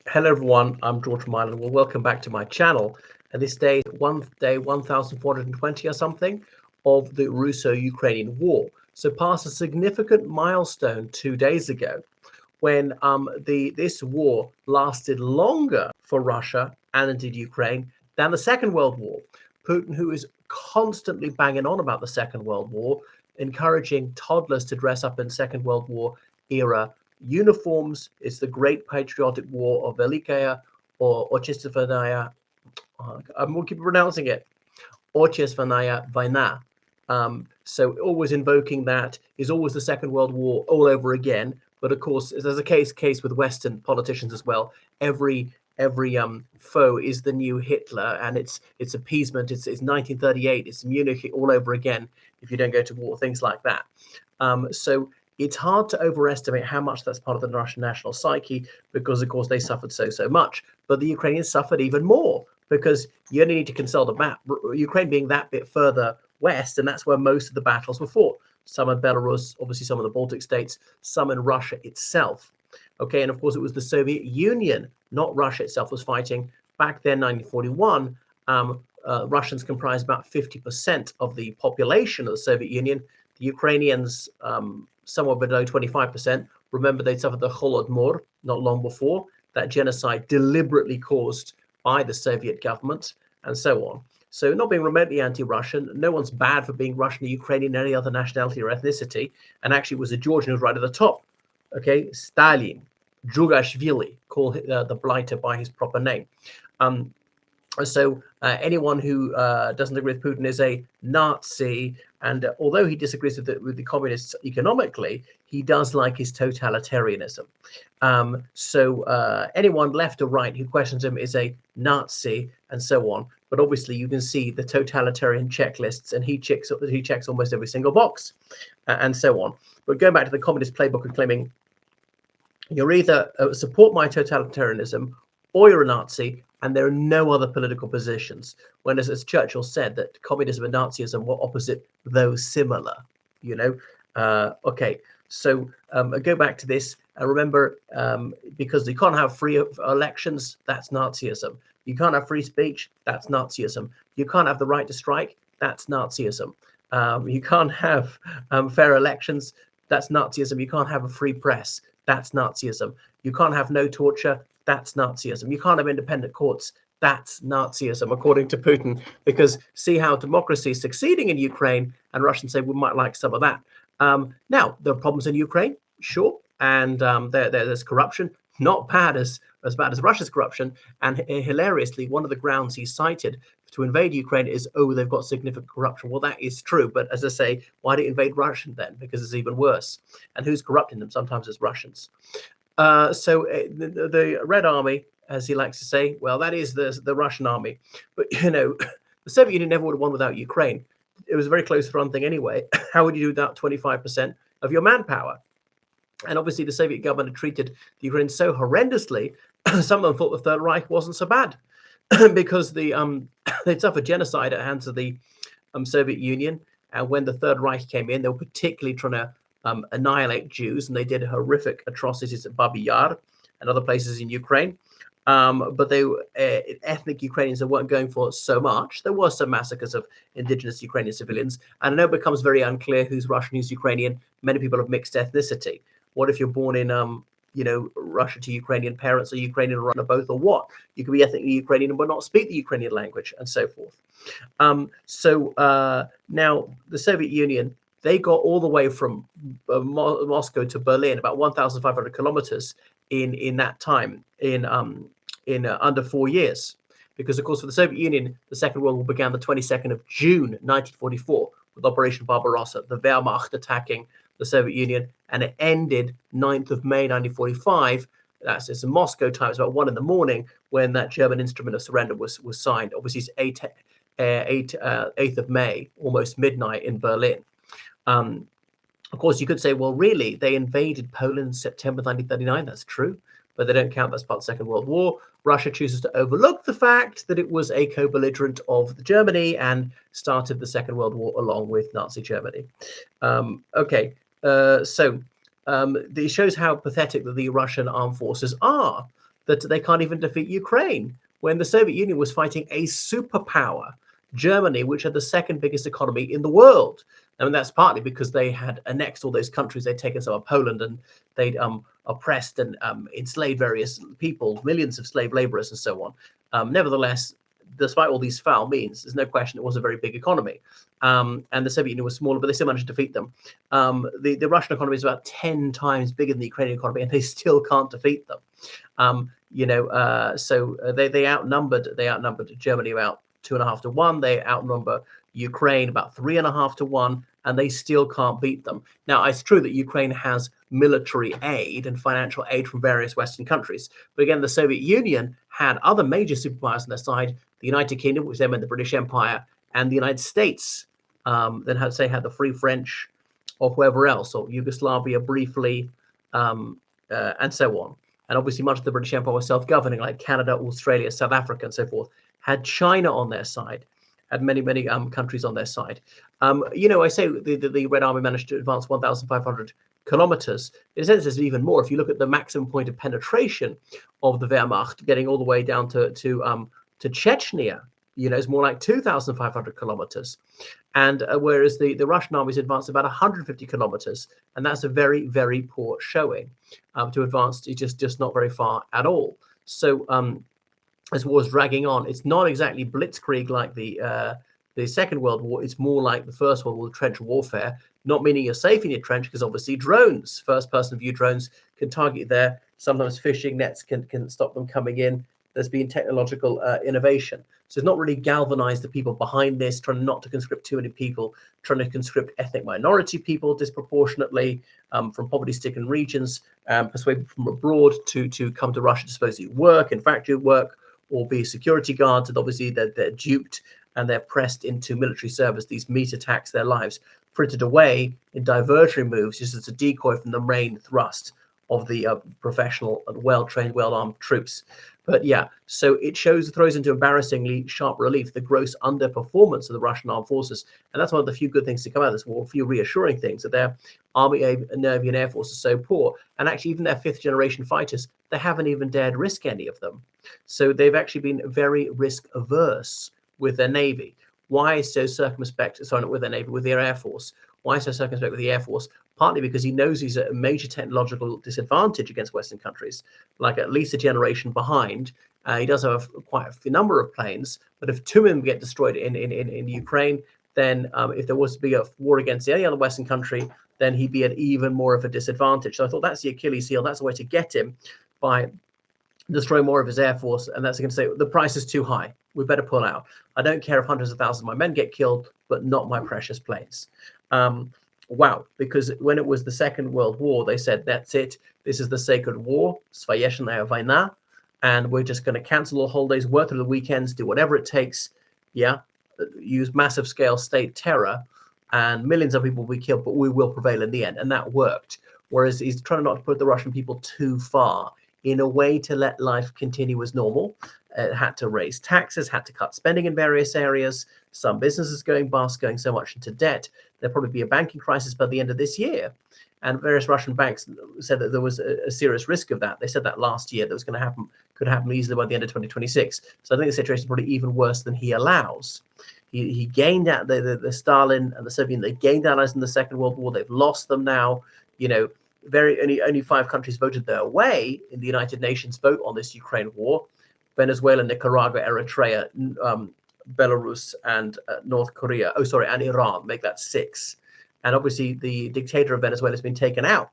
Hello everyone, I'm George Mylan. Well, welcome back to my channel. And this day 1420 or something of the Russo-Ukrainian war. So past a significant milestone 2 days ago when this war lasted longer for Russia and indeed Ukraine than the Second World War. Putin, who is constantly banging on about the Second World War, encouraging toddlers to dress up in Second World War era uniforms. It's the Great Patriotic War of Velikaya or Otchestvaya. I'm going to keep pronouncing it. Otchestvaya Vaina. So always invoking that is always the Second World War all over again. But of course, there's a case with Western politicians as well. Every foe is the new Hitler, and it's appeasement. It's 1938. It's Munich all over again. If you don't go to war, things like that. So it's hard to overestimate how much that's part of the Russian national psyche, because of course they suffered so much. But the Ukrainians suffered even more, because you only need to consult the map. Ukraine being that bit further west, and that's where most of the battles were fought. Some in Belarus, obviously some of the Baltic states, some in Russia itself. Okay, and of course it was the Soviet Union, not Russia itself, was fighting. Back then, 1941, Russians comprised about 50% of the population of the Soviet Union. The Ukrainians, somewhere below 25%. Remember, they suffered the Holodomor not long before, that genocide deliberately caused by the Soviet government, and so on. So not being remotely anti-Russian, no one's bad for being Russian or Ukrainian or any other nationality or ethnicity. And actually it was a Georgian who was right at the top. Okay, Stalin, Djugashvili, call the blighter by his proper name. So anyone who doesn't agree with Putin is a Nazi. And although he disagrees with the communists economically, he does like his totalitarianism. So anyone left or right who questions him is a Nazi, and so on. But obviously, you can see the totalitarian checklists, and he checks almost every single box, and so on. But going back to the communist playbook and claiming you're either support my totalitarianism or you're a Nazi, and there are no other political positions. When, as Churchill said, that communism and Nazism were opposite, though similar. You know, okay. So go back to this. Remember, because you can't have free elections, that's Nazism. You can't have free speech, that's Nazism. You can't have the right to strike, that's Nazism. You can't have fair elections, that's Nazism. You can't have a free press, that's Nazism. You can't have no torture, that's Nazism. You can't have independent courts, that's Nazism, according to Putin, because see how democracy is succeeding in Ukraine, and Russians say we might like some of that. Now, there are problems in Ukraine, sure, and there's corruption, not bad as bad as Russia's corruption. And hilariously, one of the grounds he cited to invade Ukraine is, oh, they've got significant corruption. Well, that is true. But as I say, why do you invade Russia then? Because it's even worse. And who's corrupting them? Sometimes it's Russians. So the Red Army, as he likes to say, well, that is the Russian army. But, you know, the Soviet Union never would have won without Ukraine. It was a very close run thing anyway. How would you do without 25% of your manpower? And obviously the Soviet government had treated the Ukraine so horrendously, some of them thought the Third Reich wasn't so bad because they'd suffered genocide at the hands of the Soviet Union. And when the Third Reich came in, they were particularly trying to annihilate Jews, and they did horrific atrocities at Babi Yar and other places in Ukraine. But they ethnic Ukrainians that weren't going for so much. There were some massacres of indigenous Ukrainian civilians, and I know it becomes very unclear who's Russian, who's Ukrainian. Many people have mixed ethnicity. What if you're born in, you know, Russia to Ukrainian parents, or Ukrainian or both, or what? You could be ethnically Ukrainian but not speak the Ukrainian language, and so forth. Now the Soviet Union, they got all the way from Moscow to Berlin, about 1,500 kilometers in that time, in under 4 years. Because, of course, for the Soviet Union, the Second World War began the 22nd of June, 1944, with Operation Barbarossa, the Wehrmacht attacking the Soviet Union, and it ended 9th of May, 1945. It's in Moscow time. It's about 1 in the morning when that German instrument of surrender was signed. Obviously, it's 8th of May, almost midnight in Berlin. Of course, you could say, well, really, they invaded Poland in September 1939. That's true, but they don't count. That's part of the Second World War. Russia chooses to overlook the fact that it was a co-belligerent of Germany and started the Second World War along with Nazi Germany. This shows how pathetic that the Russian armed forces are. that they can't even defeat Ukraine when the Soviet Union was fighting a superpower, Germany, which had the second biggest economy in the world. I mean, that's partly because they had annexed all those countries. They'd taken some of Poland, and they'd oppressed and enslaved various people, millions of slave laborers and so on. Nevertheless, despite all these foul means, there's no question it was a very big economy. And the Soviet Union was smaller, but they still managed to defeat them. The Russian economy is about 10 times bigger than the Ukrainian economy, and they still can't defeat them. So they outnumbered Germany about 2.5 to 1. They outnumber Ukraine about 3.5 to 1, and they still can't beat them. Now, it's true that Ukraine has military aid and financial aid from various Western countries, but again, the Soviet Union had other major superpowers on their side: the United Kingdom, which then meant the British Empire, and the United States. Then had the Free French, or whoever else, or Yugoslavia briefly, and so on. And obviously, much of the British Empire was self-governing, like Canada, Australia, South Africa, and so forth. Had China on their side, had many countries on their side. I say the Red Army managed to advance 1,500 kilometers. In a sense, there's even more. If you look at the maximum point of penetration of the Wehrmacht, getting all the way down to Chechnya, it's more like 2,500 kilometers. And whereas the Russian armies advanced about 150 kilometers, and that's a very, very poor showing. To advance just not very far at all. So as war is dragging on, it's not exactly blitzkrieg like the Second World War. It's more like the First World War, trench warfare, not meaning you're safe in your trench, because obviously drones, first-person view drones, can target you there. Sometimes fishing nets can stop them coming in. There's been technological innovation. So it's not really galvanized the people behind this, trying not to conscript too many people, trying to conscript ethnic minority people disproportionately from poverty-stricken regions, persuade people from abroad to come to Russia to supposedly work in factory work or be security guards. And obviously they're duped and they're pressed into military service. These meat attacks, their lives frittered away in diversionary moves, just as a decoy from the main thrust of the professional, well-trained, well-armed troops. But yeah, so it throws into embarrassingly sharp relief the gross underperformance of the Russian armed forces. And that's one of the few good things to come out of this war, a few reassuring things, that their Army, Navy, and Air Force are so poor. And actually, even their fifth generation fighters, they haven't even dared risk any of them. So they've actually been very risk averse with their Navy. Why so circumspect? Sorry, not with their Navy, with their Air Force. Why so circumspect with the Air Force? Partly because he knows he's at a major technological disadvantage against Western countries, like at least a generation behind. He does have quite a number of planes, but if two of them get destroyed in Ukraine, then if there was to be a war against any other Western country, then he'd be at even more of a disadvantage. So I thought that's the Achilles heel. That's the way to get him, by destroy more of his Air Force. And that's going to say, the price is too high. We better pull out. I don't care if hundreds of thousands of my men get killed, but not my precious planes. Wow, because when it was the Second World War, they said, that's it. This is the sacred war, Svayeshnaya Vaina, and we're just going to cancel all holidays, work through the weekends, do whatever it takes, use massive scale state terror, and millions of people will be killed, but we will prevail in the end. And that worked. Whereas he's trying not to put the Russian people too far in a way to let life continue as normal. Had to raise taxes, had to cut spending in various areas, some businesses going bust, going so much into debt. There'll probably be a banking crisis by the end of this year. And various Russian banks said that there was a serious risk of that. They said that last year, that was going to happen, could happen easily by the end of 2026. So I think the situation is probably even worse than he allows. He gained out the Stalin and the Soviet, they gained allies in the Second World War. They've lost them now. Only 5 countries voted their way in the United Nations vote on this Ukraine war: Venezuela, Nicaragua, Eritrea, Belarus, and North Korea. And Iran. Make that 6. And obviously, the dictator of Venezuela has been taken out.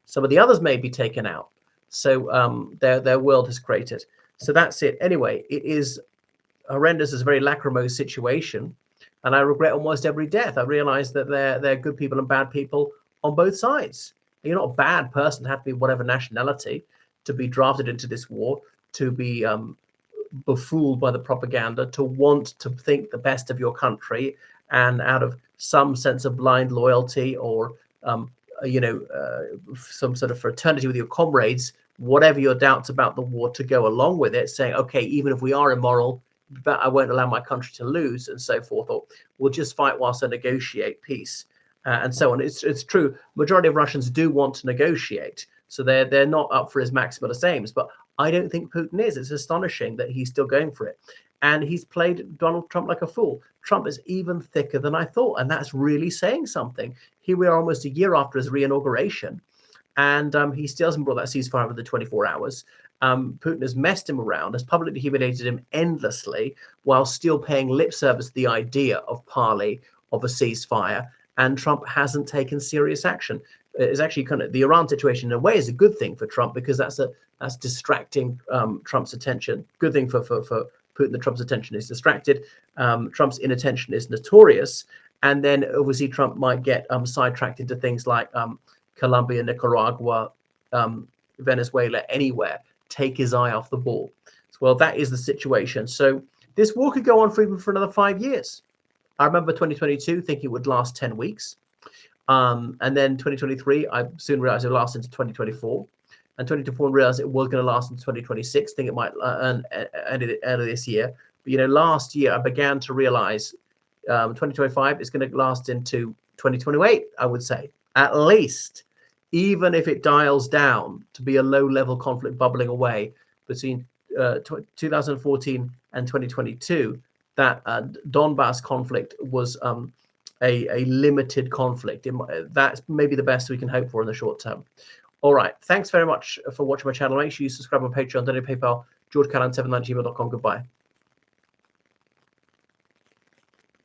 Some of the others may be taken out. So their world has created. So that's it. Anyway, it is horrendous. It's a very lachrymose situation, and I regret almost every death. I realize that there are good people and bad people on both sides. You're not a bad person to have to be whatever nationality to be drafted into this war, to be befooled by the propaganda, to want to think the best of your country, and out of some sense of blind loyalty or some sort of fraternity with your comrades, whatever your doubts about the war, to go along with it, saying, okay, even if we are immoral, but I won't allow my country to lose, and so forth, or we'll just fight whilst I negotiate peace, and so on. It's true. Majority of Russians do want to negotiate, so they're not up for his maximalist aims. But I don't think Putin is. It's astonishing that he's still going for it. And he's played Donald Trump like a fool. Trump is even thicker than I thought. And that's really saying something. Here we are almost a year after his re-inauguration. And he still hasn't brought that ceasefire over the 24 hours. Putin has messed him around, has publicly humiliated him endlessly, while still paying lip service to the idea of parley, of a ceasefire. And Trump hasn't taken serious action. It's actually kind of the Iran situation in a way is a good thing for Trump, because that's distracting Trump's attention. Good thing for Putin that Trump's attention is distracted. Trump's inattention is notorious. And then obviously Trump might get sidetracked into things like Colombia, Nicaragua, Venezuela, anywhere, take his eye off the ball. Well, that is the situation. So this war could go on for even for another 5 years. I remember 2022 thinking it would last 10 weeks. And then 2023, I soon realized it would last into 2024. And 2024 realized it was going to last into 2026. I think it might end of this year. But, last year I began to realize 2025 is going to last into 2028, I would say, at least, even if it dials down to be a low-level conflict bubbling away between 2014 and 2022. That Donbass conflict was a limited conflict. That's maybe the best we can hope for in the short term. All right. Thanks very much for watching my channel. Make sure you subscribe on Patreon, donate PayPal, georgecallan7@gmail.com. Goodbye.